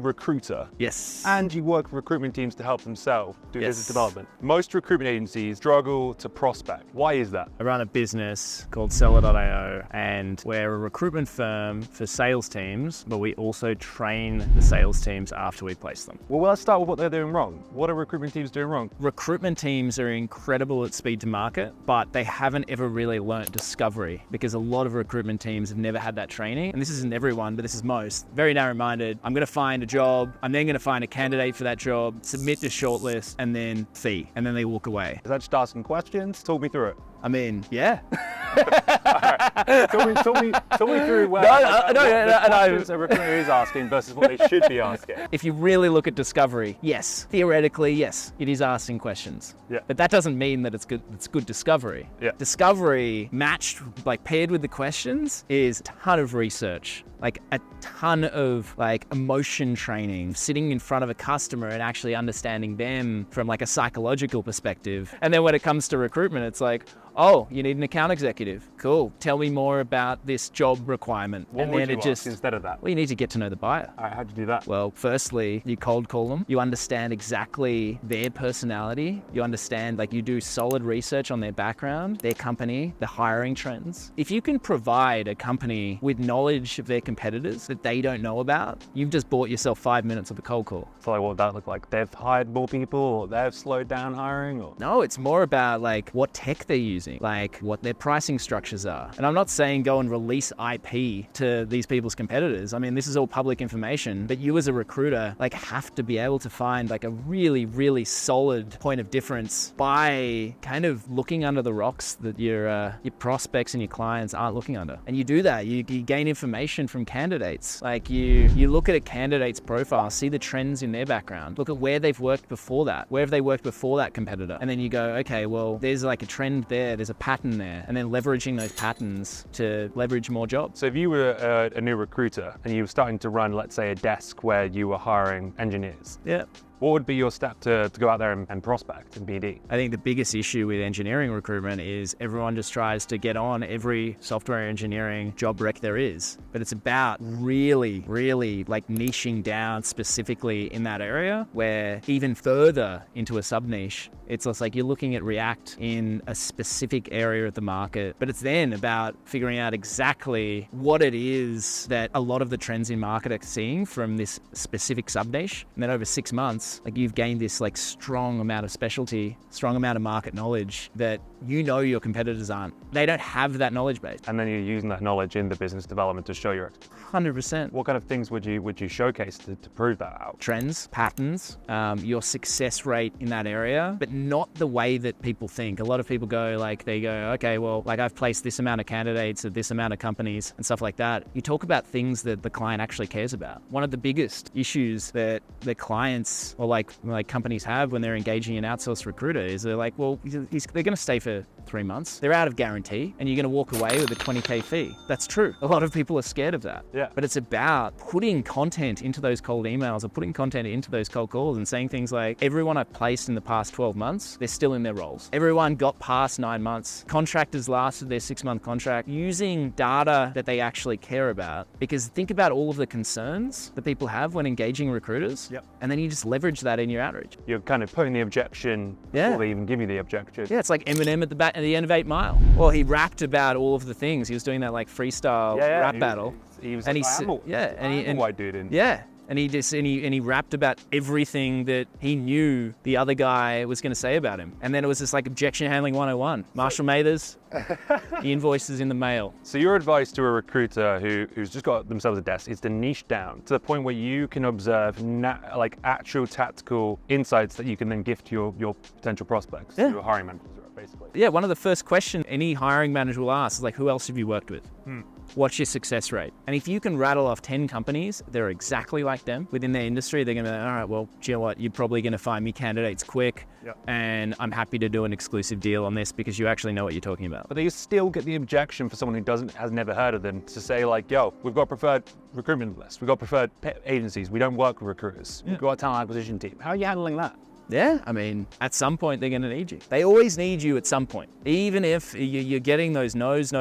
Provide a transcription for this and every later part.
recruiter. Yes. And you work with recruitment teams to help themselves do Yes. business development. Most recruitment agencies struggle to prospect. Why is that? I run a business called Sellerio, and we're a recruitment firm for sales teams, but we also train the sales teams after we place them. Well, let's start with what they're doing wrong. What are recruitment teams doing wrong? Recruitment teams are incredible at speed to market, but they haven't ever really learnt discovery, because a lot of recruitment teams have never had that training. And this isn't everyone, but this is most. Very narrow-minded. I'm going to find a job. I'm then going to find a candidate for that job, submit the shortlist, and then fee. And then they walk away. Is that just asking questions? Talk me through it. I mean, yeah. Talk me through what questions a recruiter is asking versus what they should be asking. If you really look at discovery, yes, theoretically, yes, it is asking questions. Yeah. But that doesn't mean that it's good discovery. Yeah. Discovery matched, like paired with the questions, is a ton of research. Like a ton of like emotion training, sitting in front of a customer and actually understanding them from like a psychological perspective. And then when it comes to recruitment, it's like, oh, you need an account executive. Cool. Tell me more about this job requirement. What and would then you ask instead of that? Well, you need to get to know the buyer. All right, how'd you do that? Well, firstly, you cold call them. You understand exactly their personality. You understand, like you do solid research on their background, their company, the hiring trends. If you can provide a company with knowledge of their competitors that they don't know about, you've just bought yourself 5 minutes of a cold call. So like, what would that look like? They've hired more people, or they've slowed down hiring, or? No, it's more about like what tech they're using, like what their pricing structures are. And I'm not saying go and release IP to these people's competitors. I mean, this is all public information, but you as a recruiter, like have to be able to find like a really, really solid point of difference by kind of looking under the rocks that your prospects and your clients aren't looking under. And you do that, you gain information from candidates. Like you look at a candidate's profile, see the trends in their background, look at where they've worked before that, where have they worked before that competitor, and then you go, okay, well, there's like a trend there, there's a pattern there, and then leveraging those patterns to leverage more jobs. So if you were a new recruiter and you were starting to run, let's say, a desk where you were hiring engineers, Yeah. what would be your step to go out there and prospect and BD? I think the biggest issue with engineering recruitment is everyone just tries to get on every software engineering job rec there is. But it's about really, really like niching down specifically in that area, where even further into a sub-niche, it's just like you're looking at React in a specific area of the market, but it's then about figuring out exactly what it is that a lot of the trends in market are seeing from this specific sub-niche. And then over 6 months, like you've gained this like strong amount of specialty, strong amount of market knowledge that you know your competitors aren't. They don't have that knowledge base. And then you're using that knowledge in the business development to show your 100%. What kind of things would you showcase to prove that out? Trends, patterns, your success rate in that area, but not the way that people think. A lot of people go like, they go, okay, well, like I've placed this amount of candidates at this amount of companies and stuff like that. You talk about things that the client actually cares about. One of the biggest issues that the clients or like companies have when they're engaging an outsourced recruiter is they're like, well, they're going to stay for 3 months. They're out of guarantee and you're going to walk away with a 20K fee. That's true. A lot of people are scared of that. Yeah. But it's about putting content into those cold emails or putting content into those cold calls and saying things like, everyone I've placed in the past 12 months, they're still in their roles. Everyone got past 9 months. Contractors lasted their 6-month contract, using data that they actually care about. Because think about all of the concerns that people have when engaging recruiters. Yep. And then you just leverage that in your outreach. You're kind of putting the objection before they even give you the objection. Yeah, it's like Eminem at the end of 8 Mile. Well, he rapped about all of the things. He was doing that like freestyle rap battle. He was and like, a white dude in. Yeah. And he rapped about everything that he knew the other guy was going to say about him. And then it was just like objection handling 101. Marshall Mathers, the invoices in the mail. So your advice to a recruiter who's just got themselves a desk is to niche down to the point where you can observe like actual tactical insights that you can then give to your potential prospects, your hiring managers, basically. Yeah, one of the first questions any hiring manager will ask is like, who else have you worked with? What's your success rate? And if you can rattle off 10 companies that are exactly like them within their industry, they're going to be like, all right, well, do you know what? You're probably going to find me candidates quick. Yep. And I'm happy to do an exclusive deal on this because you actually know what you're talking about. But they still get the objection for someone who has never heard of them to say like, yo, we've got preferred recruitment lists. We've got preferred agencies. We don't work with recruiters. We've got a talent acquisition team. How are you handling that? Yeah, I mean, at some point they're going to need you. They always need you at some point. Even if you're getting those no's,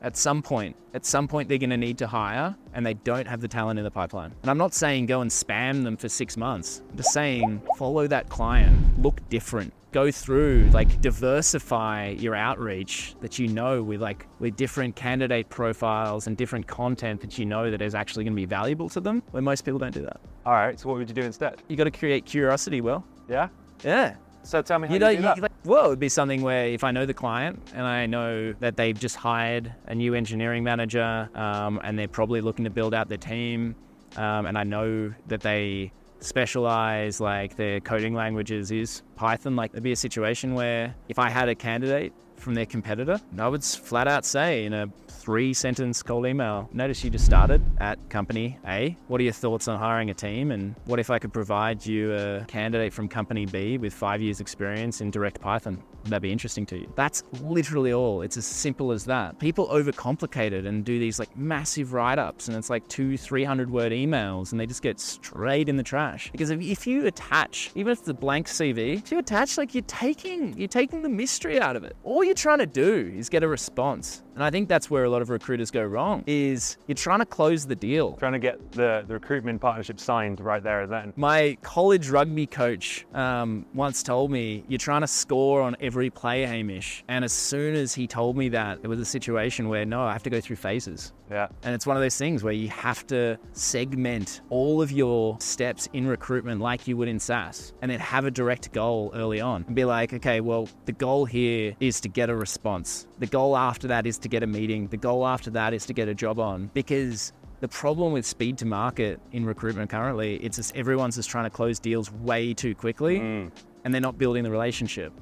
at some point they're going to need to hire. and they don't have the talent in the pipeline. And I'm not saying go and spam them for 6 months. I'm just saying follow that client, look different. Go through, like, diversify your outreach that you know with different candidate profiles and different content that you know that is actually going to be valuable to them, where most people don't do that. All right, so what would you do instead? You got to create curiosity, Will. Yeah? Yeah. So tell me how you do that. Well, it would be something where if I know the client and I know that they've just hired a new engineering manager and they're probably looking to build out their team, and I know that they specialize, like their coding languages is Python, like there'd be a situation where if I had a candidate from their competitor, I would flat out say in a 3-sentence cold email, notice you just started at company A. What are your thoughts on hiring a team? And what if I could provide you a candidate from company B with 5 years experience in direct Python? Would that be interesting to you? That's literally all. It's as simple as that. People overcomplicate it and do these like massive write-ups, and it's like 200-300 word emails, and they just get straight in the trash. Because if you attach, even if it's a blank CV, if you attach, like you're taking the mystery out of it. All you're trying to do is get a response. And I think that's where a lot of recruiters go wrong, is you're trying to close the deal. Trying to get the recruitment partnership signed right there and then. My college rugby coach once told me, you're trying to score on every play, Hamish. And as soon as he told me that, it was a situation where, no, I have to go through phases. Yeah. And it's one of those things where you have to segment all of your steps in recruitment like you would in SaaS, and then have a direct goal early on and be like, okay, well, the goal here is to get a response. The goal after that is to get a meeting. The goal after that is to get a job on. Because the problem with speed to market in recruitment currently, it's just everyone's just trying to close deals way too quickly, and they're not building the relationship.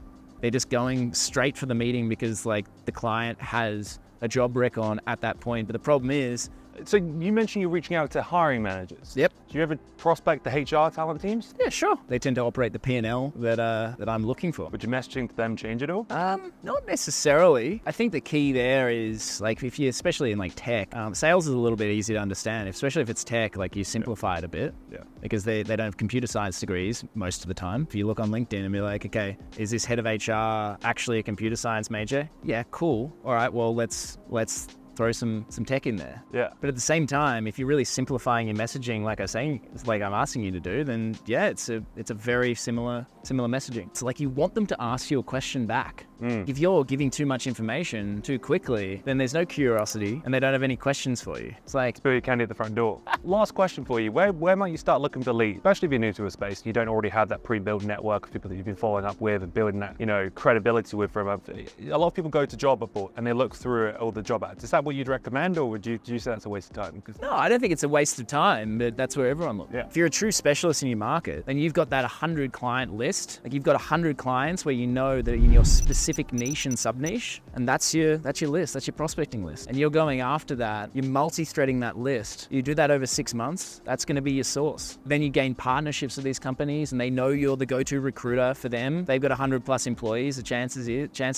They're just going straight for the meeting because like the client has a job rec on at that point. But the problem is, so you mentioned you're reaching out to hiring managers. Yep. Do you ever prospect the HR talent teams? Yeah, sure. They tend to operate the P&L that I'm looking for. Would your messaging to them change at all? Not necessarily. I think the key there is like if you, especially in like tech, sales is a little bit easy to understand, especially if it's tech, like you simplify it a bit. Yeah. Because they don't have computer science degrees most of the time. If you look on LinkedIn and be like, okay, is this head of HR actually a computer science major? Yeah, cool. All right, well, let's throw some tech in there. Yeah. But at the same time, if you're really simplifying your messaging, like I'm asking you to do, then yeah, it's a very similar messaging. It's like you want them to ask you a question back. If you're giving too much information too quickly, then there's no curiosity and they don't have any questions for you. It's like, spill your candy at the front door. Last question for you. Where might you start looking for leads? Especially if you're new to a space, you don't already have that pre-built network of people that you've been following up with and building that, credibility with from a lot of people go to job board and they look through all the job ads. Is that what you'd recommend, or would you say that's a waste of time? No, I don't think it's a waste of time, but that's where everyone looks. Yeah. If you're a true specialist in your market, then you've got that 100 client list. Like you've got 100 clients where you know that in your specific niche and sub-niche, and that's your list, that's your prospecting list. And you're going after that, you're multi-threading that list. You do that over 6 months, that's gonna be your source. Then you gain partnerships with these companies and they know you're the go-to recruiter for them. They've got 100 plus employees, the chance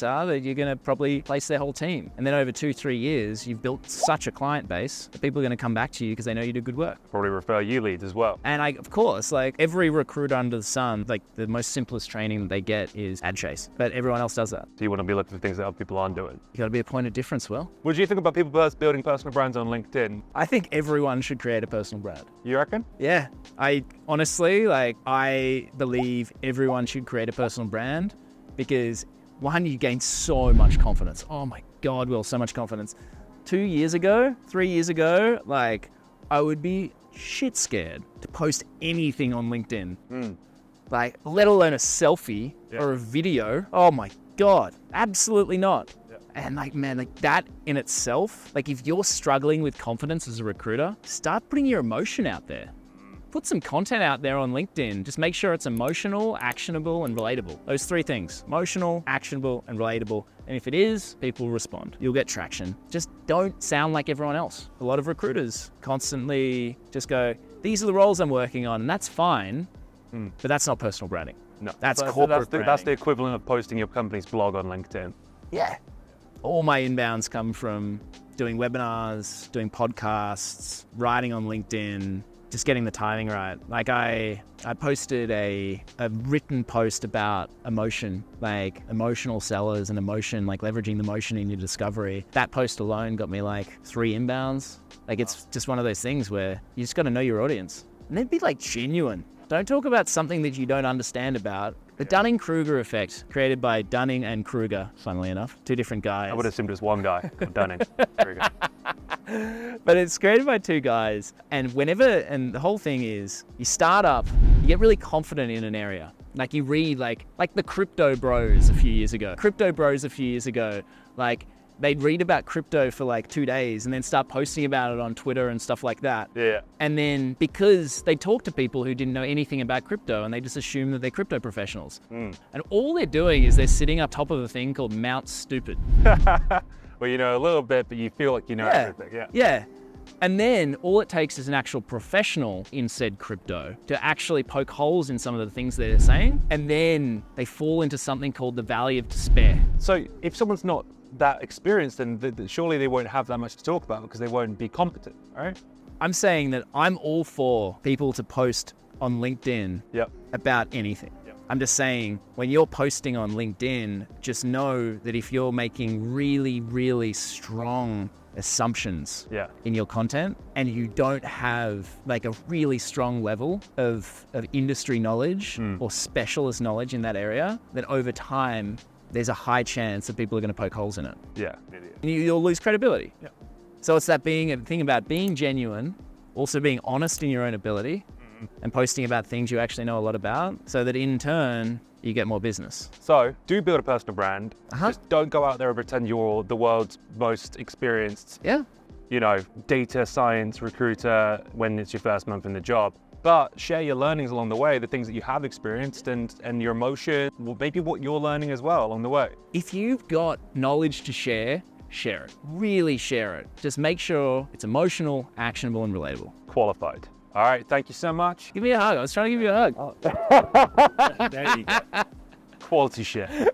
are that you're gonna probably place their whole team. And then over 2-3 years, you've built such a client base that people are gonna come back to you because they know you do good work. Probably refer you leads as well. And of course, like every recruiter under the sun, like the most simplest training that they get is ad chase, but everyone else does that. So you want to be looking for things that other people aren't doing. You gotta be a point of difference, Will. What do you think about people building personal brands on LinkedIn? I think everyone should create a personal brand. You reckon? Yeah, I honestly, I believe everyone should create a personal brand because one, you gain so much confidence. Oh my God, Will, so much confidence. 3 years ago, I would be shit scared to post anything on LinkedIn. Let alone a selfie or a video. Oh my God, absolutely not. Yeah. And that in itself, if you're struggling with confidence as a recruiter, start putting your emotion out there. Put some content out there on LinkedIn. Just make sure it's emotional, actionable, and relatable. Those 3 things: emotional, actionable, and relatable. And if it is, people will respond. You'll get traction. Just don't sound like everyone else. A lot of recruiters constantly just go, these are the roles I'm working on, and that's fine, but that's not personal branding. No, that's corporate branding. That's the equivalent of posting your company's blog on LinkedIn. Yeah. All my inbounds come from doing webinars, doing podcasts, writing on LinkedIn, just getting the timing right. Like I posted a written post about emotion, like emotional sellers and emotion, like leveraging the emotion in your discovery. That post alone got me like 3 inbounds. Like it's just one of those things where you just got to know your audience and then be like genuine. Don't talk about something that you don't understand about. The Dunning-Kruger effect, created by Dunning and Kruger, funnily enough, 2 different guys. I would assume just one guy, Dunning. Kruger. But it's created by 2 guys. And the whole thing is, you start up, you get really confident in an area. Like you read like the crypto bros a few years ago. Like they'd read about crypto for like 2 days and then start posting about it on Twitter and stuff like that. Yeah. And then because they talk to people who didn't know anything about crypto and they just assume that they're crypto professionals. And all they're doing is they're sitting up top of a thing called Mount Stupid. Well, you know a little bit, but you feel like you know everything. Yeah. Yeah. And then all it takes is an actual professional in said crypto to actually poke holes in some of the things they're saying. And then they fall into something called the valley of despair. So if someone's not that experienced, then surely they won't have that much to talk about because they won't be competent, right? I'm saying that I'm all for people to post on LinkedIn about anything. I'm just saying, when you're posting on LinkedIn, just know that if you're making really, really strong assumptions in your content and you don't have like a really strong level of industry knowledge or specialist knowledge in that area, then over time, there's a high chance that people are going to poke holes in it. Yeah. And you'll lose credibility. Yeah. So it's that thing about being genuine, also being honest in your own ability, and posting about things you actually know a lot about, so that in turn, you get more business. So do build a personal brand. Just don't go out there and pretend you're the world's most experienced, data science recruiter when it's your first month in the job. But share your learnings along the way, the things that you have experienced and your emotion, maybe what you're learning as well along the way. If you've got knowledge to share it. Really share it. Just make sure it's emotional, actionable, and relatable. Qualified. All right, thank you so much. Give me a hug. I was trying to give you a hug. There you go. Quality share.